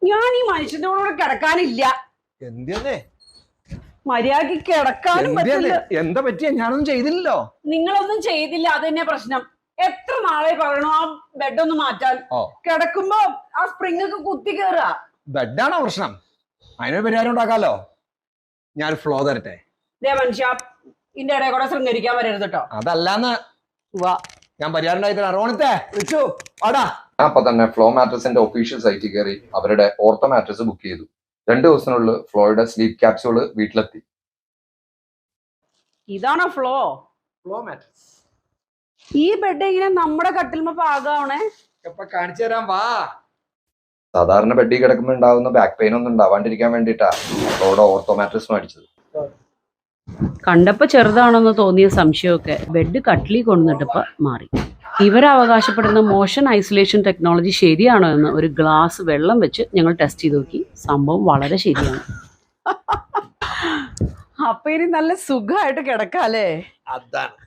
ഞാൻ ഈ മനുഷ്യന്റെ കൂടെ കിടക്കാനില്ല. മര്യാദക്ക് കിടക്കാനും പറ്റില്ല. എന്താ പറ്റിയ? ഞാനൊന്നും ചെയ്തില്ലല്ലോ. നിങ്ങളൊന്നും ചെയ്തില്ല, അത് തന്നെ പ്രശ്നം. എത്ര നാളെ പറയണോ ആ ബെഡ് ഒന്ന് മാറ്റാൻ? കിടക്കുമ്പോ ആ സ്പ്രിംഗ് ഒക്കെ കുത്തി കേറുക. ബെഡാണോ പ്രശ്നം? അതിനൊരു പരിഹാരം ഉണ്ടാക്കാലോ. ഞാൻ ഫ്ലോ തരട്ടെ. മനുഷ്യ ഇതിന്റെ ഇടയിൽ കൂടെ ശൃംഗരിക്കാൻ വരരുത് കേട്ടോ. അതല്ലാന്ന് ഞാൻ പരിഹാരം ഉണ്ടായിട്ടാ. റോണിത്തെ വിളിച്ചു വാടാ. അപ്പൊ തന്നെ ഫ്ലോ മാട്രസിന്റെ ഒഫീഷ്യൽ സൈറ്റിൽ കയറി അവരുടെ ഓർത്തോ മാട്രസ് ബുക്ക് ചെയ്തു. 2 ദിവസത്തിനുള്ളിൽ ഫ്ലോയുടെ സ്ലീപ്പ് ക്യാപ്സ്യൂള് വീട്ടിലെത്തി. ഇതാണോ ഫ്ലോ മാട്രസ്? ഈ ബെഡ് ഇങ്ങനെ നമ്മുടെ കട്ടിൽമ പാകാവണേ? കാണിച്ചു തരാം, വാ. സാധാരണ ബെഡിൽ കിടക്കുമ്പോൾ ഉണ്ടാവുന്ന ബാക്ക് പെയിൻ ഒന്നും ഉണ്ടാവാണ്ടിരിക്കാൻ വേണ്ടിയിട്ടാ ഫ്ലോയുടെ ഓർത്തോ മാട്രസ് മേടിച്ചത്. കണ്ടപ്പോ ചെറുതാണെന്ന് തോന്നിയ സംശയമൊക്കെ ബെഡ് കട്ടിലിൽ കൊണ്ടുവന്നിട്ടപ്പോ മാറി. ഇവരവകാശപ്പെടുന്ന മോഷൻ ഐസൊലേഷൻ ടെക്നോളജി ശരിയാണോ എന്ന് ഒരു ഗ്ലാസ് വെള്ളം വെച്ച് ഞങ്ങൾ ടെസ്റ്റ് ചെയ്ത് നോക്കി. സംഭവം വളരെ ശരിയാണ്. അപ്പൊ ഇനി നല്ല സുഖമായിട്ട് കിടക്കാല്ലേ? അതാണ്.